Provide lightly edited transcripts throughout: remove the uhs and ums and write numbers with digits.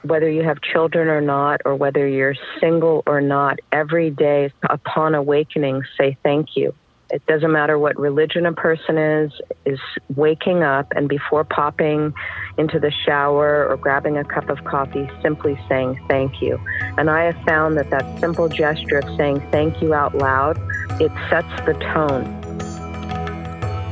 whether you have children or not, or whether you're single or not, every day upon awakening, say thank you. It doesn't matter what religion a person is waking up and before popping into the shower or grabbing a cup of coffee, simply saying thank you. And I have found that that simple gesture of saying thank you out loud, it sets the tone.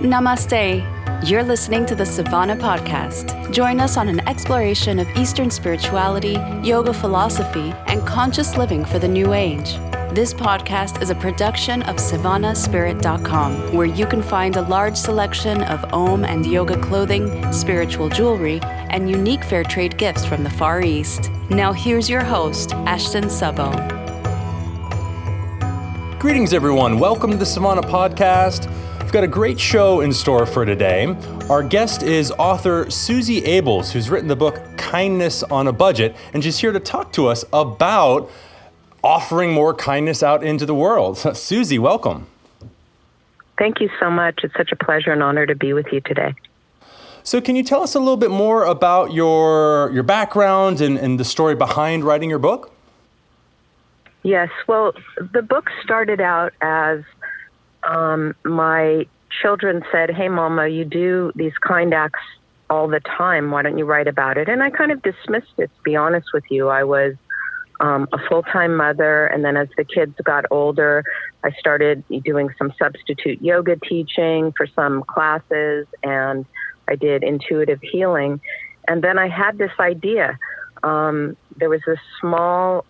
Namaste. You're listening to the Sivana podcast. Join us on an exploration of Eastern spirituality, yoga philosophy, and conscious living for the new age. This podcast is a production of SivanaSpirit.com, where you can find a large selection of Om and yoga clothing, spiritual jewelry, and unique fair trade gifts from the Far East. Now here's your host, Ashton Szabo. Greetings, everyone. Welcome to the Sivana podcast. We've got a great show in store for today. Our guest is author Suzie Abels, who's written the book Kindness on a Budget, and she's here to talk to us about offering more kindness out into the world. Suzie, welcome. Thank you so much. It's such a pleasure and honor to be with you today. So can you tell us a little bit more about your background and the story behind writing your book? Yes. Well, the book started out as my children said, "Hey, Mama, you do these kind acts all the time. Why don't you write about it?" And I kind of dismissed it, to be honest with you. I was a full-time mother, and then as the kids got older, I started doing some substitute yoga teaching for some classes, and I did intuitive healing. And then I had this idea. There was this small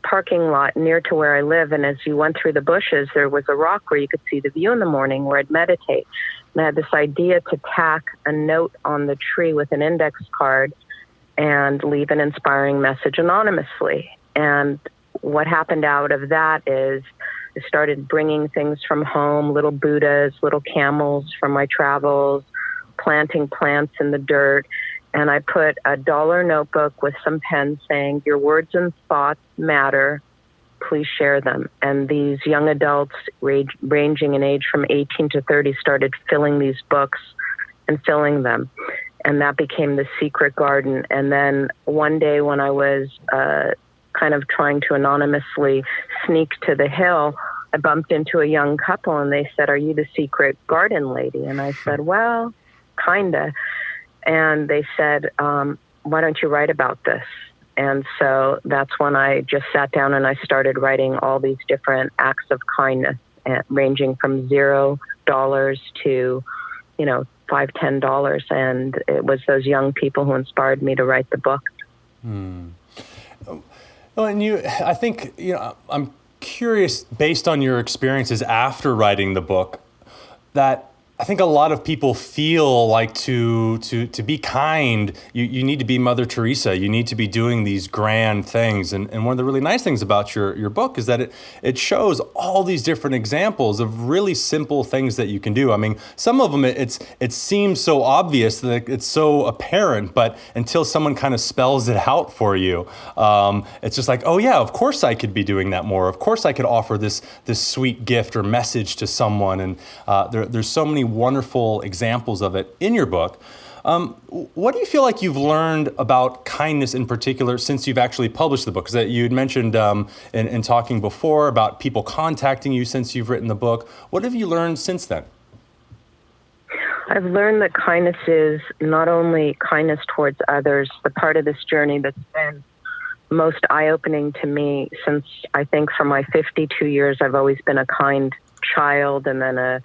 parking lot near to where I live, and as you went through the bushes, there was a rock where you could see the view in the morning where I'd meditate. And I had this idea to tack a note on the tree with an index card and leave an inspiring message anonymously. And what happened out of that is I started bringing things from home, little Buddhas, little camels from my travels, planting plants in the dirt. And I put a $1 notebook with some pens saying, "Your words and thoughts matter. Please share them." And these young adults ranging in age from 18 to 30 started filling these books and filling them. And that became the secret garden. And then one day when I was kind of trying to anonymously sneak to the hill, I bumped into a young couple and they said, "Are you the secret garden lady?" And I said, "Well, kinda." And they said, "Why don't you write about this?" And so that's when I just sat down and I started writing all these different acts of kindness, ranging from $0 to, $5, $10. And it was those young people who inspired me to write the book. Well, and I think, I'm curious, based on your experiences after writing the book, that I think a lot of people feel like to be kind, you need to be Mother Teresa. You need to be doing these grand things. And one of the really nice things about your book is that it shows all these different examples of really simple things that you can do. I mean, some of them, it seems so obvious that it's so apparent, but until someone kind of spells it out for you, it's just like, oh yeah, of course I could be doing that more. Of course I could offer this sweet gift or message to someone. And there's so many wonderful examples of it in your book. What do you feel like you've learned about kindness in particular since you've actually published the book? Because you had mentioned in talking before about people contacting you since you've written the book. What have you learned since then? I've learned that kindness is not only kindness towards others, the part of this journey that's been most eye-opening to me since I think for my 52 years, I've always been a kind child and then a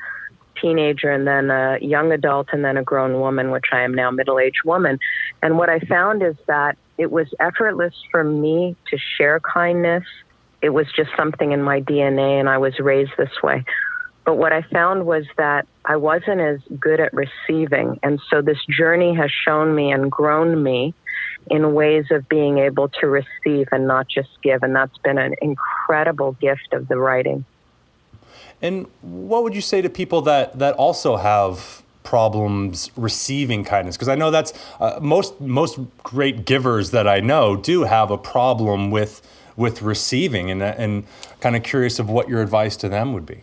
teenager and then a young adult and then a grown woman, which I am now middle-aged woman. And what I found is that it was effortless for me to share kindness. It was just something in my DNA and I was raised this way. But what I found was that I wasn't as good at receiving. And so this journey has shown me and grown me in ways of being able to receive and not just give. And that's been an incredible gift of the writing. And what would you say to people that also have problems receiving kindness? Because I know that's most great givers that I know do have a problem with receiving, and kind of curious of what your advice to them would be.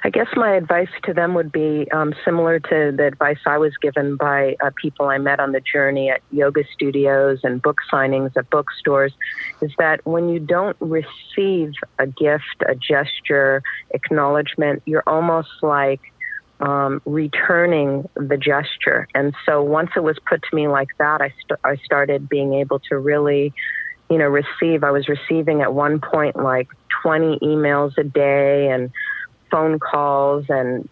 I I guess my advice to them would be similar to the advice I was given by people I met on the journey at yoga studios and book signings at bookstores, is that when you don't receive a gift, a gesture, acknowledgement, you're almost like returning the gesture. And so once it was put to me like that, I started being able to really, receive. I was receiving at one point like 20 emails a day and phone calls and,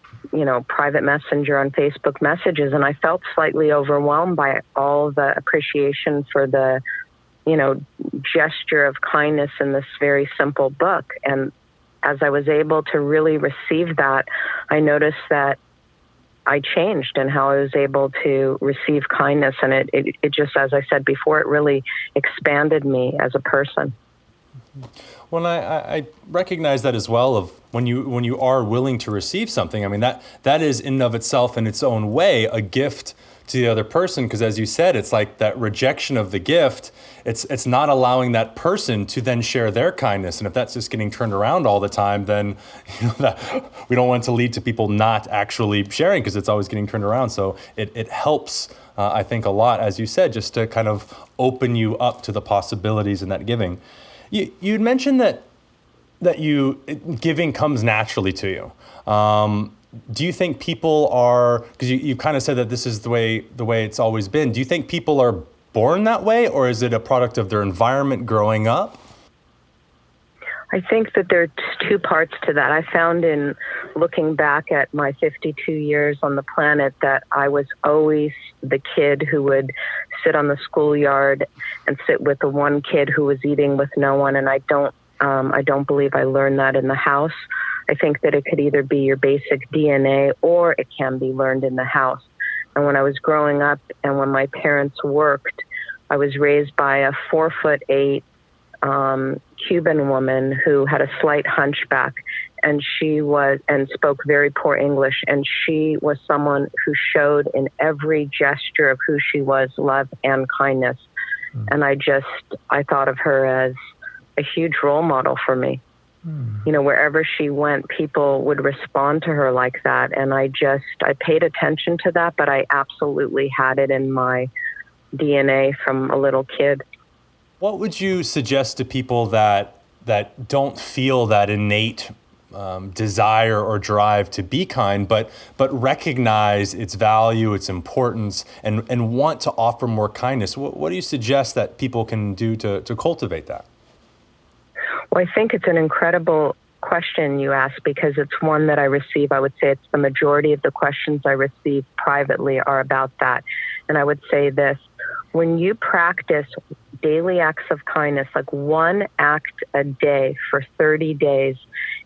private messenger on Facebook messages. And I felt slightly overwhelmed by all the appreciation for the, gesture of kindness in this very simple book. And as I was able to really receive that, I noticed that I changed in how I was able to receive kindness. And it just, as I said before, it really expanded me as a person. Well, I recognize that as well, of when you are willing to receive something. I mean, that is in and of itself, in its own way, a gift to the other person, because as you said, it's like that rejection of the gift. It's not allowing that person to then share their kindness. And if that's just getting turned around all the time, then that we don't want it to lead to people not actually sharing, because it's always getting turned around. So it helps, I think, a lot, as you said, just to kind of open you up to the possibilities in that giving. You'd mentioned that giving comes naturally to you. Do you think people are, because you kind of said that this is the way it's always been. Do you think people are born that way, or is it a product of their environment growing up? I think that there are two parts to that. I found in looking back at my 52 years on the planet that I was always the kid who would sit on the schoolyard and sit with the one kid who was eating with no one. And I don't believe I learned that in the house. I think that it could either be your basic DNA or it can be learned in the house. And when I was growing up and when my parents worked, I was raised by a 4'8" Cuban woman who had a slight hunchback, and spoke very poor English. And she was someone who showed in every gesture of who she was love and kindness. And I thought of her as a huge role model for me. Wherever she went, people would respond to her like that. And I paid attention to that, but I absolutely had it in my DNA from a little kid. What would you suggest to people that don't feel that innate desire or drive to be kind, but recognize its value, its importance, and want to offer more kindness? What do you suggest that people can do to cultivate that? Well, I think it's an incredible question you ask, because it's one that I receive. I would say it's the majority of the questions I receive privately are about that. And I would say this: when you practice daily acts of kindness, like one act a day for 30 days,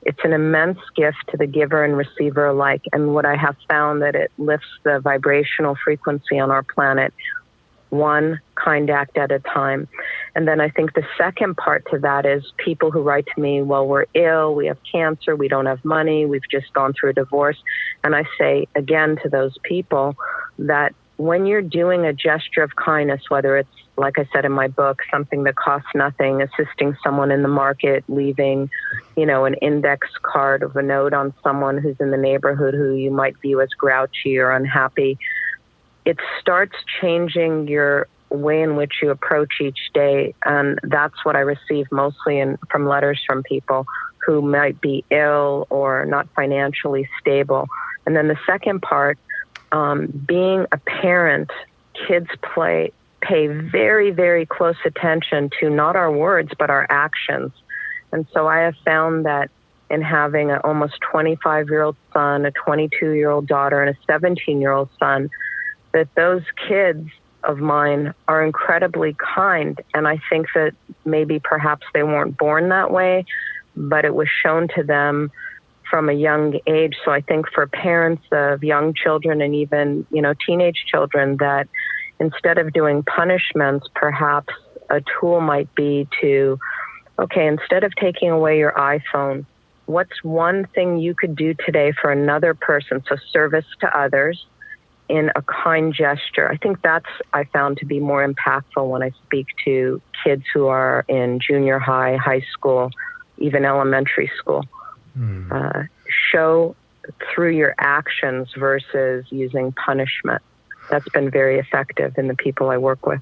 it's an immense gift to the giver and receiver alike. And what I have found that it lifts the vibrational frequency on our planet, one kind act at a time. And then I think the second part to that is people who write to me, well, we're ill, we have cancer, we don't have money, we've just gone through a divorce. And I say again to those people that when you're doing a gesture of kindness, whether it's, like I said in my book, something that costs nothing, assisting someone in the market, leaving, an index card of a note on someone who's in the neighborhood who you might view as grouchy or unhappy, it starts changing your way in which you approach each day. And that's what I receive mostly from letters from people who might be ill or not financially stable. And then the second part, being a parent, kids pay very, very close attention to not our words, but our actions. And so I have found that in having an almost 25-year-old son, a 22-year-old daughter, and a 17-year-old son, that those kids of mine are incredibly kind. And I think that maybe perhaps they weren't born that way, but it was shown to them from a young age. So I think for parents of young children and even, teenage children, that instead of doing punishments, perhaps a tool might be to, instead of taking away your iPhone, what's one thing you could do today for another person? So service to others in a kind gesture. I think I found to be more impactful when I speak to kids who are in junior high, high school, even elementary school. Show through your actions versus using punishment. That's been very effective in the people I work with.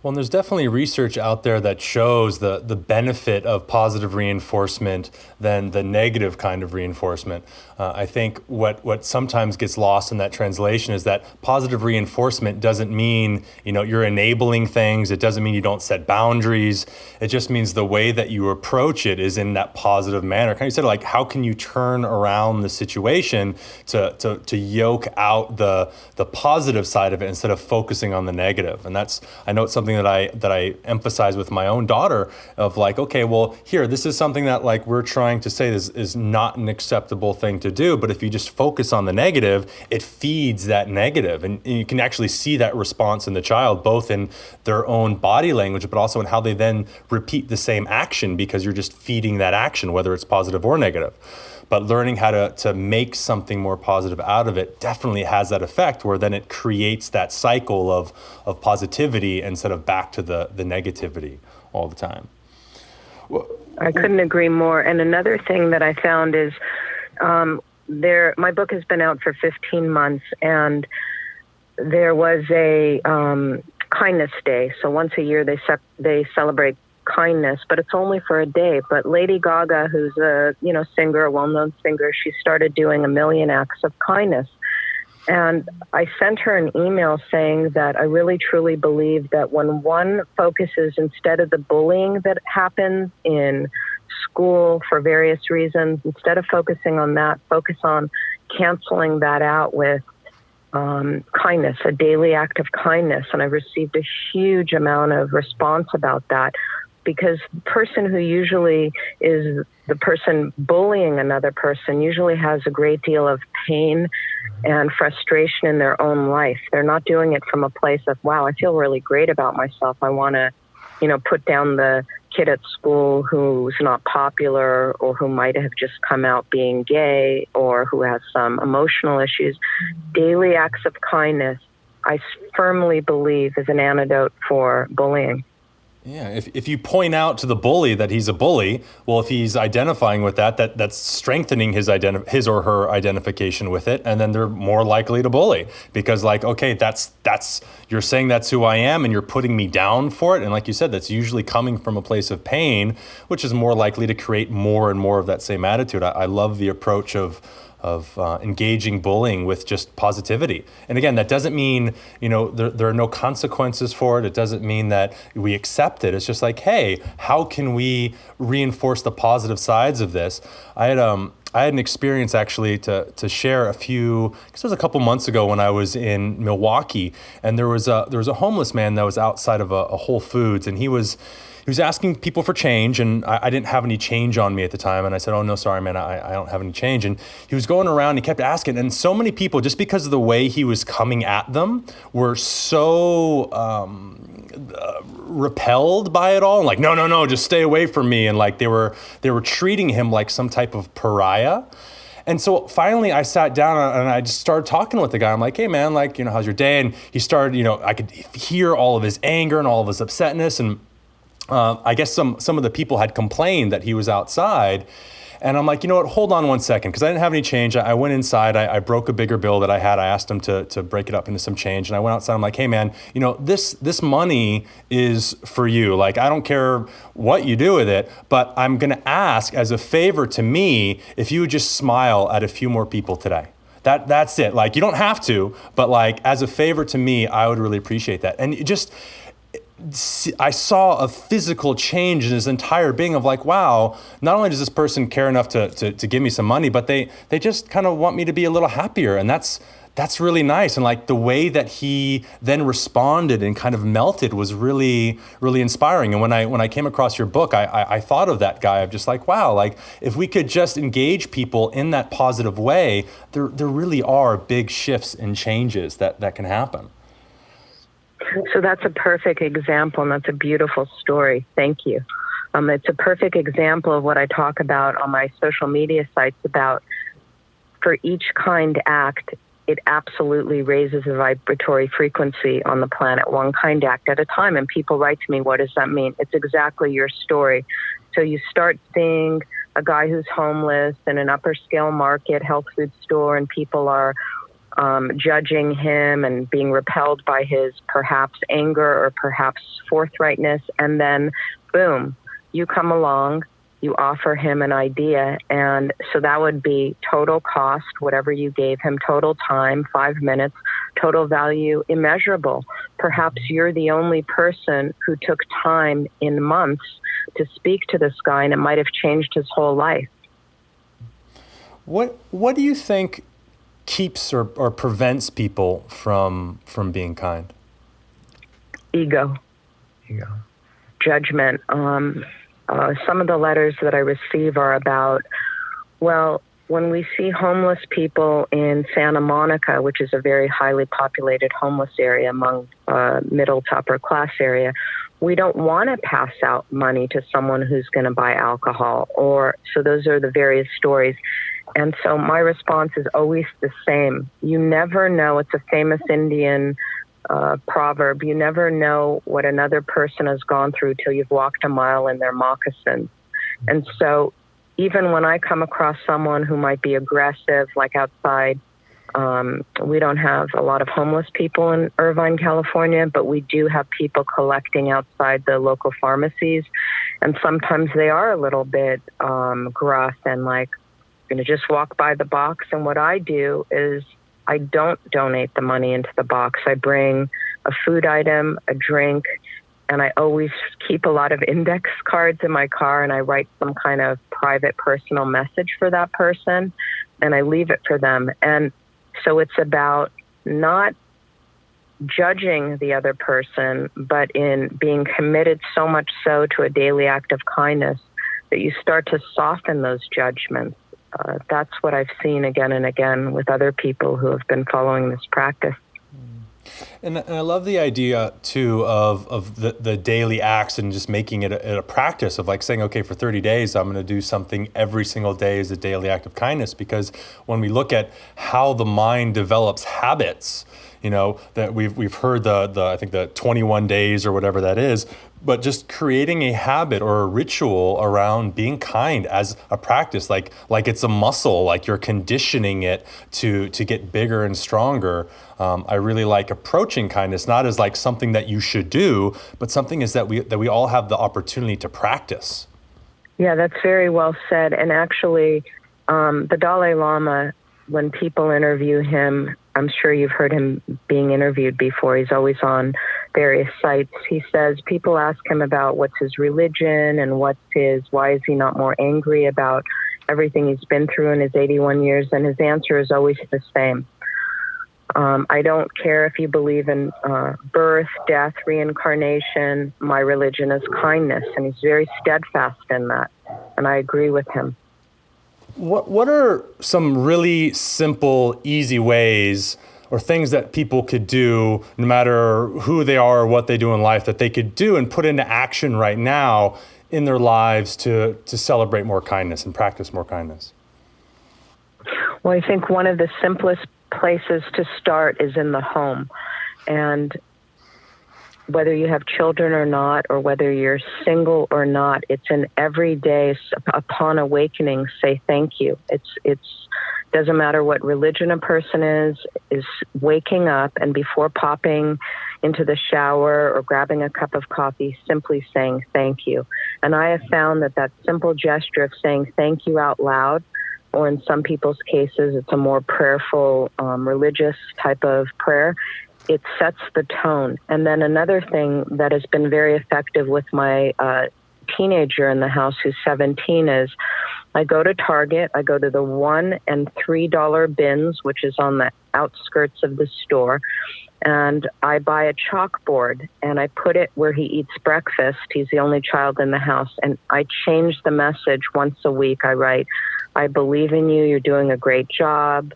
Well, and there's definitely research out there that shows the benefit of positive reinforcement than the negative kind of reinforcement. I think what sometimes gets lost in that translation is that positive reinforcement doesn't mean, you're enabling things. It doesn't mean you don't set boundaries. It just means the way that you approach it is in that positive manner. Kind of said, like, how can you turn around the situation to yoke out the positive side of it instead of focusing on the negative? And I know it's something that I emphasize with my own daughter of like, okay, well, here, this is something that like we're trying to say is not an acceptable thing to do. But if you just focus on the negative, it feeds that negative. And you can actually see that response in the child, both in their own body language, but also in how they then repeat the same action because you're just feeding that action, whether it's positive or negative. But learning how to make something more positive out of it definitely has that effect where then it creates that cycle of positivity instead of back to the negativity all the time. I couldn't agree more. And another thing that I found is my book has been out for 15 months, and there was a kindness day. So once a year they celebrate kindness, but it's only for a day. But Lady Gaga, who's a singer, a well-known singer, she started doing 1 million acts of kindness. And I sent her an email saying that I really truly believe that when one focuses, instead of the bullying that happens in school for various reasons, instead of focusing on that, focus on canceling that out with kindness, a daily act of kindness. And I've received a huge amount of response about that, because the person who usually is the person bullying another person usually has a great deal of pain and frustration in their own life. They're not doing it from a place of, wow, I feel really great about myself. I want to, put down the kid at school who's not popular or who might have just come out being gay or who has some emotional issues. Daily acts of kindness, I firmly believe, is an antidote for bullying. Yeah, if you point out to the bully that he's a bully, well, if he's identifying with that's strengthening his or her identification with it, and then they're more likely to bully because, like, okay, that's you're saying that's who I am, and you're putting me down for it, and like you said, that's usually coming from a place of pain, which is more likely to create more and more of that same attitude. I love the approach of engaging bullying with just positivity. And again, that doesn't mean, there are no consequences for it. It doesn't mean that we accept it. It's just like, hey, how can we reinforce the positive sides of this? I had an experience actually to share I guess it was a couple months ago when I was in Milwaukee, and there was a homeless man that was outside of a Whole Foods, and he was asking people for change, and I didn't have any change on me at the time. And I said, oh, no, sorry, man, I don't have any change. And he was going around, he kept asking. And so many people, just because of the way he was coming at them, were so repelled by it all. And like, no, just stay away from me. And like they were treating him like some type of pariah. And so finally I sat down and I just started talking with the guy. I'm like, hey man, like, how's your day? And he started, I could hear all of his anger and all of his upsetness. And I guess some of the people had complained that he was outside. And I'm like, you know what, hold on one second, because I didn't have any change. I went inside, I broke a bigger bill that I had. I asked him to break it up into some change. And I went outside, I'm like, hey man, this money is for you. Like, I don't care what you do with it, but I'm gonna ask as a favor to me if you would just smile at a few more people today. That's it. Like, you don't have to, but like as a favor to me, I would really appreciate that. And I saw a physical change in his entire being of like, wow, not only does this person care enough to give me some money, but they just kind of want me to be a little happier. And that's really nice. And like the way that he then responded and kind of melted was really, really inspiring. And when I came across your book, I thought of that guy of just like, wow, like if we could just engage people in that positive way, there really are big shifts and changes that can happen. So that's a perfect example, and that's a beautiful story. Thank you. It's a perfect example of what I talk about on my social media sites about for each kind act, it absolutely raises a vibratory frequency on the planet, one kind act at a time. And people write to me, what does that mean? It's exactly your story. So you start seeing a guy who's homeless in an upper scale market health food store, and people are judging him and being repelled by his perhaps anger or perhaps forthrightness. And then, boom, you come along, you offer him an idea. And so that would be total cost, whatever you gave him, total time, 5 minutes, total value, immeasurable. Perhaps you're the only person who took time in months to speak to this guy, and it might have changed his whole life. What do you think keeps or prevents people from being kind? Ego. Judgment. Some of the letters that I receive are about, well, when we see homeless people in Santa Monica, which is a very highly populated homeless area among middle to upper class area, we don't want to pass out money to someone who's going to buy alcohol. So those are the various stories. And so my response is always the same. You never know. It's a famous Indian proverb. You never know what another person has gone through till you've walked a mile in their moccasins. And so even when I come across someone who might be aggressive, like outside, we don't have a lot of homeless people in Irvine, California, but we do have people collecting outside the local pharmacies. And sometimes they are a little bit gruff and like, going to just walk by the box. And what I do is I don't donate the money into the box. I bring a food item, a drink, and I always keep a lot of index cards in my car, and I write some kind of private personal message for that person, and I leave it for them. And so it's about not judging the other person, but in being committed so much so to a daily act of kindness that you start to soften those judgments. That's what I've seen again and again with other people who have been following this practice. And I love the idea, too, of the daily acts and just making it a practice of like saying, okay, for 30 days, I'm going to do something every single day as a daily act of kindness. Because when we look at how the mind develops habits, you know, that we've heard I think the 21 days or whatever that is, but just creating a habit or a ritual around being kind as a practice, like it's a muscle, like you're conditioning it to get bigger and stronger. I really like approaching kindness, not as like something that you should do, but something is that we all have the opportunity to practice. Yeah, that's very well said. And actually, the Dalai Lama, when people interview him, I'm sure you've heard him being interviewed before. He's always on various sites. He says people ask him about what's his religion and why is he not more angry about everything he's been through in his 81 years, and his answer is always the same. I don't care if you believe in birth, death, reincarnation. My religion is kindness, and he's very steadfast in that, and I agree with him. What are some really simple, easy ways or things that people could do, no matter who they are or what they do in life, that they could do and put into action right now in their lives to celebrate more kindness and practice more kindness? Well, I think one of the simplest places to start is in the home. And whether you have children or not, or whether you're single or not, it's an everyday, upon awakening, say thank you. It's doesn't matter what religion a person is waking up and before popping into the shower or grabbing a cup of coffee, simply saying thank you. And I have found that simple gesture of saying thank you out loud, or in some people's cases, it's a more prayerful, religious type of prayer, it sets the tone. And then another thing that has been very effective with my teenager in the house who's 17 is I go to Target, I go to the $1 and $3 bins, which is on the outskirts of the store, and I buy a chalkboard and I put it where he eats breakfast. He's the only child in the house, and I change the message once a week. I write, I believe in you, you're doing a great job.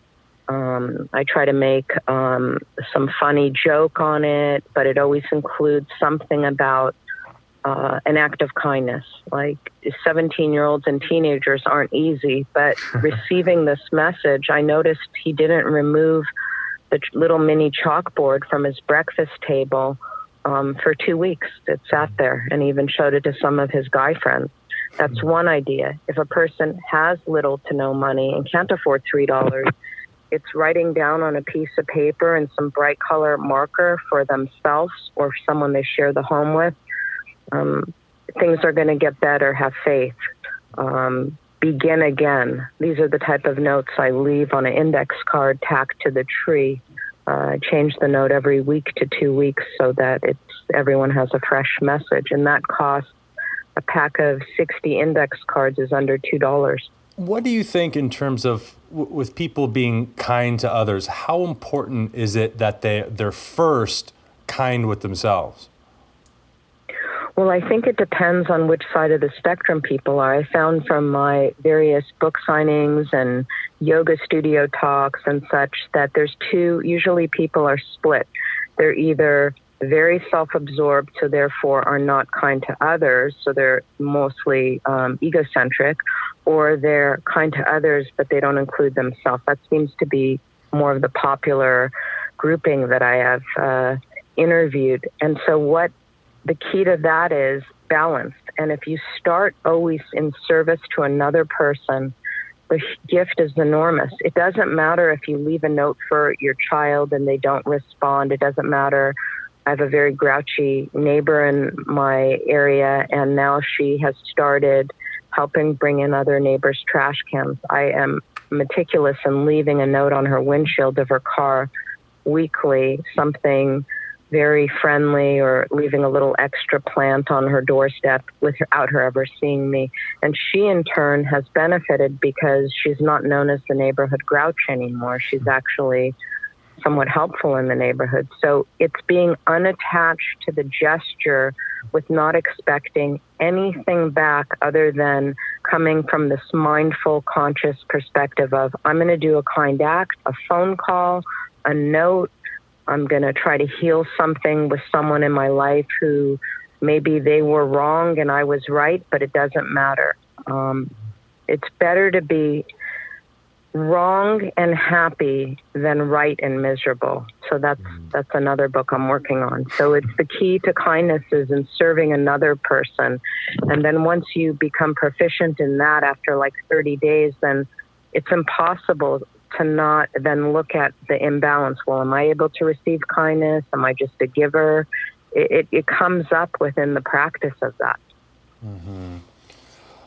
I try to make some funny joke on it, but it always includes something about an act of kindness. Like 17-year-olds and teenagers aren't easy, but receiving this message, I noticed he didn't remove the little mini chalkboard from his breakfast table for 2 weeks. It sat there, and even showed it to some of his guy friends. That's one idea. If a person has little to no money and can't afford $3, it's writing down on a piece of paper and some bright color marker for themselves or someone they share the home with. Things are going to get better. Have faith. Begin again. These are the type of notes I leave on an index card tacked to the tree. I change the note every week to 2 weeks so that everyone has a fresh message. And that costs a pack of 60 index cards is under $2. What do you think in terms of with people being kind to others? How important is it that they're first kind with themselves? Well, I think it depends on which side of the spectrum people are. I found from my various book signings and yoga studio talks and such that there's usually people are split. They're either very self-absorbed, so therefore are not kind to others, so they're mostly egocentric, or they're kind to others, but they don't include themselves. That seems to be more of the popular grouping that I have interviewed. And so what the key to that is balanced. And if you start always in service to another person, the gift is enormous. It doesn't matter if you leave a note for your child and they don't respond. It doesn't matter. I have a very grouchy neighbor in my area, and now she has started helping bring in other neighbors' trash cans. I am meticulous in leaving a note on her windshield of her car weekly, something very friendly, or leaving a little extra plant on her doorstep without her ever seeing me. And she, in turn, has benefited because she's not known as the neighborhood grouch anymore. She's actually somewhat helpful in the neighborhood. So it's being unattached to the gesture with not expecting anything back other than coming from this mindful, conscious perspective of, I'm going to do a kind act, a phone call, a note. I'm going to try to heal something with someone in my life who maybe they were wrong and I was right, but it doesn't matter. It's better to be wrong and happy than right and miserable. So that's another book I'm working on. So it's the key to kindness is in serving another person. And then once you become proficient in that after like 30 days, then it's impossible to not then look at the imbalance. Well, am I able to receive kindness? Am I just a giver? It comes up within the practice of that. Mm-hmm.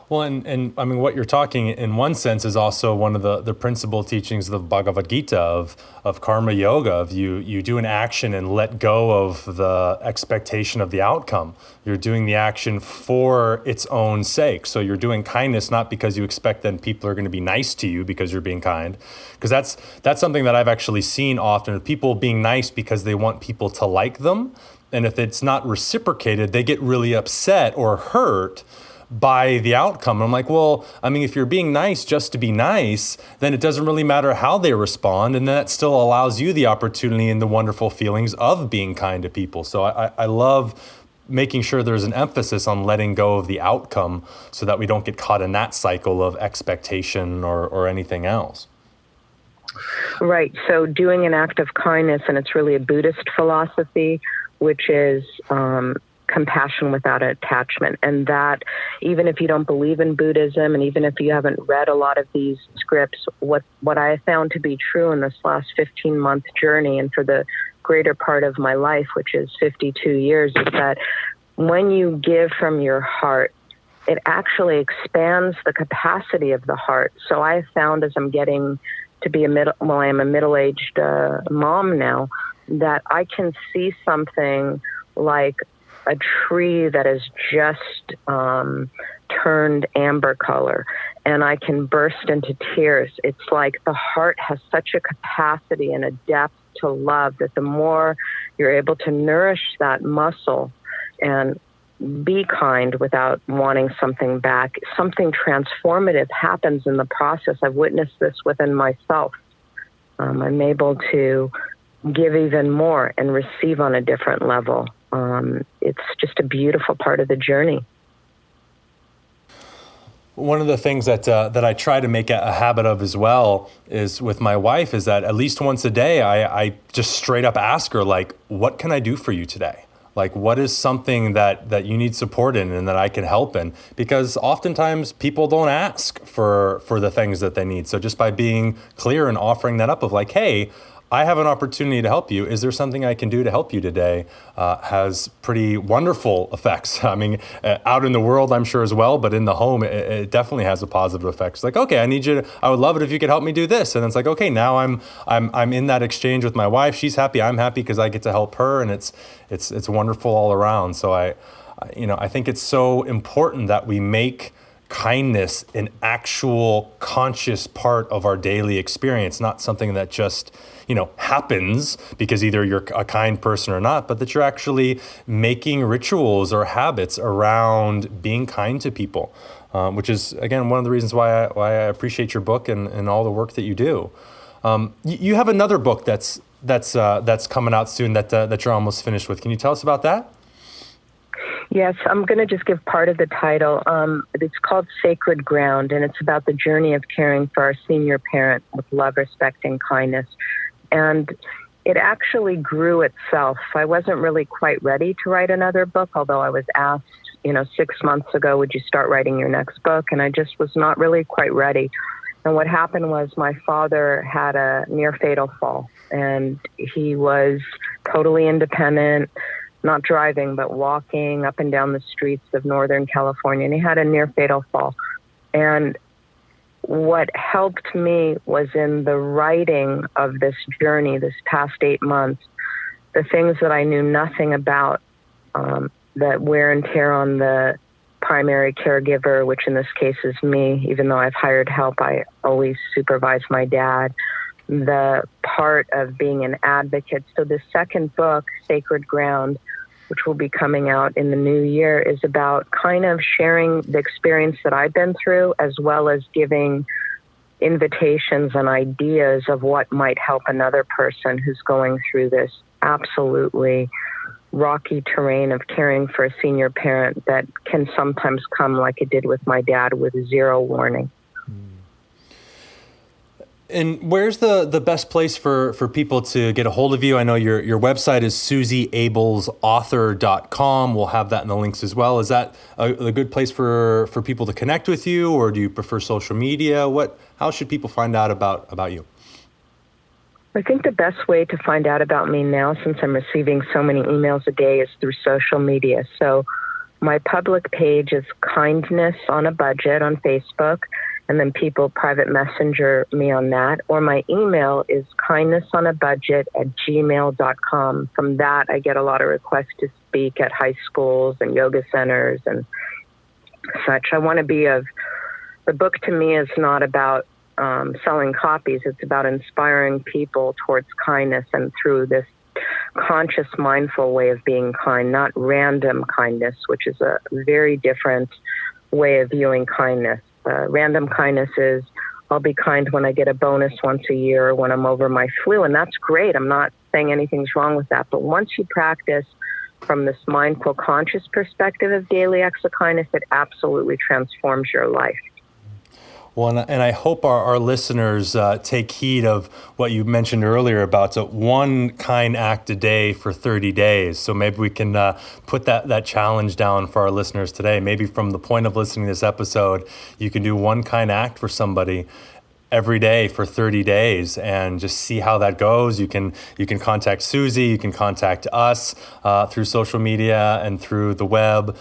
Well, and I mean, what you're talking in one sense is also one of the principal teachings of the Bhagavad Gita of karma yoga, of you do an action and let go of the expectation of the outcome. You're doing the action for its own sake. So you're doing kindness not because you expect then people are going to be nice to you because you're being kind. Because that's something that I've actually seen often, of people being nice because they want people to like them. And if it's not reciprocated, they get really upset or hurt by the outcome. I'm like, well, I mean, if you're being nice just to be nice, then it doesn't really matter how they respond. And that still allows you the opportunity and the wonderful feelings of being kind to people. So I love making sure there's an emphasis on letting go of the outcome so that we don't get caught in that cycle of expectation or anything else. Right. So doing an act of kindness, and it's really a Buddhist philosophy, which is compassion without attachment. And that, even if you don't believe in Buddhism, and even if you haven't read a lot of these scripts, what I have found to be true in this last 15-month journey, and for the greater part of my life, which is 52 years, is that when you give from your heart, it actually expands the capacity of the heart. So I have found, as I'm getting to be I am a middle-aged mom now, that I can see something like a tree that is just turned amber color, and I can burst into tears. It's like the heart has such a capacity and a depth to love that the more you're able to nourish that muscle and be kind without wanting something back, something transformative happens in the process. I've witnessed this within myself. I'm able to give even more and receive on a different level. It's just a beautiful part of the journey. One of the things that I try to make a habit of as well is with my wife is that at least once a day, I just straight up ask her, like, what can I do for you today? Like, what is something that you need support in and that I can help in? Because oftentimes people don't ask for the things that they need. So just by being clear and offering that up of like, hey, I have an opportunity to help you. Is there something I can do to help you today? Has pretty wonderful effects. I mean, out in the world, I'm sure as well, but in the home, it definitely has a positive effect. It's like, okay, I would love it if you could help me do this. And it's like, okay, now I'm in that exchange with my wife. She's happy. I'm happy because I get to help her, and it's wonderful all around. So I think it's so important that we make kindness an actual conscious part of our daily experience, not something that just happens because either you're a kind person or not, but that you're actually making rituals or habits around being kind to people, which is, again, one of the reasons why I appreciate your book and all the work that you do. You have another book that's coming out soon that you're almost finished with. Can you tell us about that? Yes, I'm going to just give part of the title. It's called Sacred Ground, and it's about the journey of caring for our senior parent with love, respect, and kindness. And it actually grew itself. I wasn't really quite ready to write another book, although I was asked, 6 months ago, would you start writing your next book? And I just was not really quite ready. And what happened was my father had a near fatal fall, and he was totally independent, not driving, but walking up and down the streets of Northern California. And he had a near fatal fall. And what helped me was in the writing of this journey, this past 8 months, the things that I knew nothing about, that wear and tear on the primary caregiver, which in this case is me. Even though I've hired help, I always supervise my dad. The part of being an advocate. So the second book, Sacred Ground, which will be coming out in the new year, is about kind of sharing the experience that I've been through, as well as giving invitations and ideas of what might help another person who's going through this absolutely rocky terrain of caring for a senior parent that can sometimes come, like it did with my dad, with zero warning. And where's the best place for people to get a hold of you? I know your website is SuzieAbelsAuthor.com. We'll have that in the links as well. Is that a good place for people to connect with you, or do you prefer social media? How should people find out about you? I think the best way to find out about me now, since I'm receiving so many emails a day, is through social media. So my public page is Kindness on a Budget on Facebook, and then people private messenger me on that. Or my email is kindnessonabudget@gmail.com. From that, I get a lot of requests to speak at high schools and yoga centers and such. I want to the book to me is not about selling copies. It's about inspiring people towards kindness, and through this conscious, mindful way of being kind, not random kindness, which is a very different way of viewing kindness. Random kindness is, I'll be kind when I get a bonus once a year or when I'm over my flu, and that's great. I'm not saying anything's wrong with that. But once you practice from this mindful, conscious perspective of daily acts of kindness, it absolutely transforms your life. Well, and I hope our listeners take heed of what you mentioned earlier about one kind act a day for 30 days. So maybe we can put that challenge down for our listeners today. Maybe from the point of listening to this episode, you can do one kind act for somebody every day for 30 days and just see how that goes. You can contact Suzie, you can contact us through social media and through the web.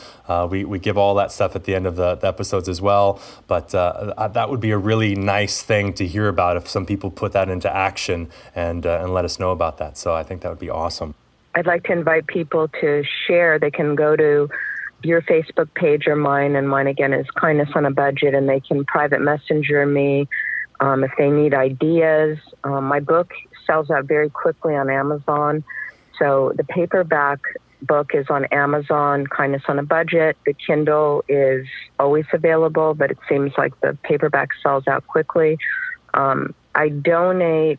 We give all that stuff at the end of the episodes as well. But that would be a really nice thing to hear about if some people put that into action and let us know about that. So I think that would be awesome. I'd like to invite people to share. They can go to your Facebook page or mine, and mine again is Kindness on a Budget, and they can private messenger me if they need ideas. My book sells out very quickly on Amazon. So the paperback book is on Amazon, Kindness on a Budget. The Kindle is always available, but it seems like the paperback sells out quickly. I donate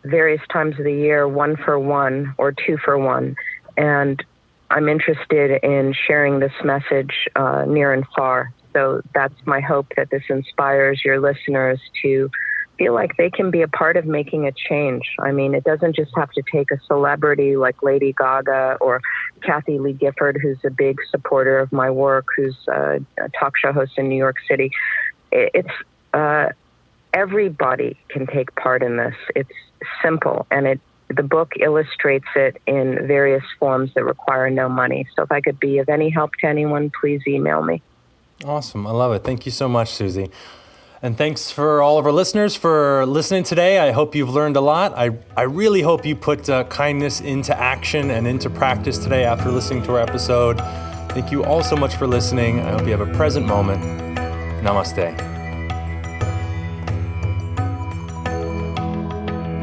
various times of the year, 1 for 1 or 2 for 1. And I'm interested in sharing this message near and far. So that's my hope, that this inspires your listeners to feel like they can be a part of making a change. I mean, it doesn't just have to take a celebrity like Lady Gaga or Kathy Lee Gifford, who's a big supporter of my work, who's a talk show host in New York City. Everybody can take part in this. It's simple, and the book illustrates it in various forms that require no money. So if I could be of any help to anyone, please email me. Awesome. I love it. Thank you so much, Suzie. And thanks for all of our listeners for listening today. I hope you've learned a lot. I really hope you put kindness into action and into practice today after listening to our episode. Thank you all so much for listening. I hope you have a present moment. Namaste.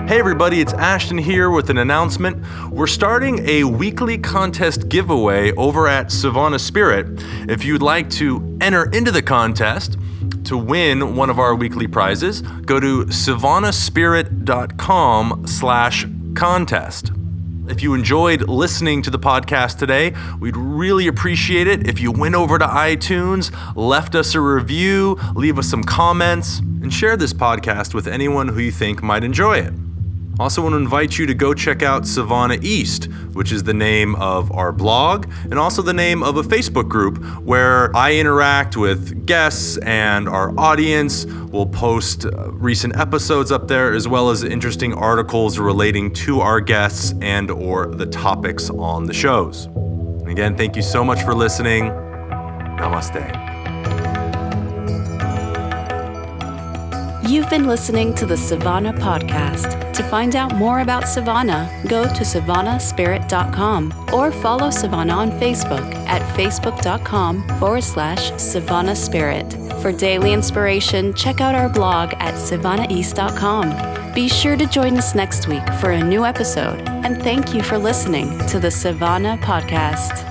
Hey everybody, it's Ashton here with an announcement. We're starting a weekly contest giveaway over at Sivana Spirit. If you'd like to enter into the contest to win one of our weekly prizes, go to sivanaspirit.com/contest. If you enjoyed listening to the podcast today, we'd really appreciate it if you went over to iTunes, left us a review, leave us some comments, and share this podcast with anyone who you think might enjoy it. Also want to invite you to go check out Sivana East, which is the name of our blog and also the name of a Facebook group where I interact with guests and our audience. We'll post recent episodes up there as well as interesting articles relating to our guests and or the topics on the shows. And again, thank you so much for listening. Namaste. You've been listening to the Sivana podcast. To find out more about Sivana, go to SivanaSpirit.com or follow Sivana on Facebook at Facebook.com/Sivana Spirit. For daily inspiration, check out our blog at SivanaEast.com. Be sure to join us next week for a new episode, and thank you for listening to the Sivana podcast.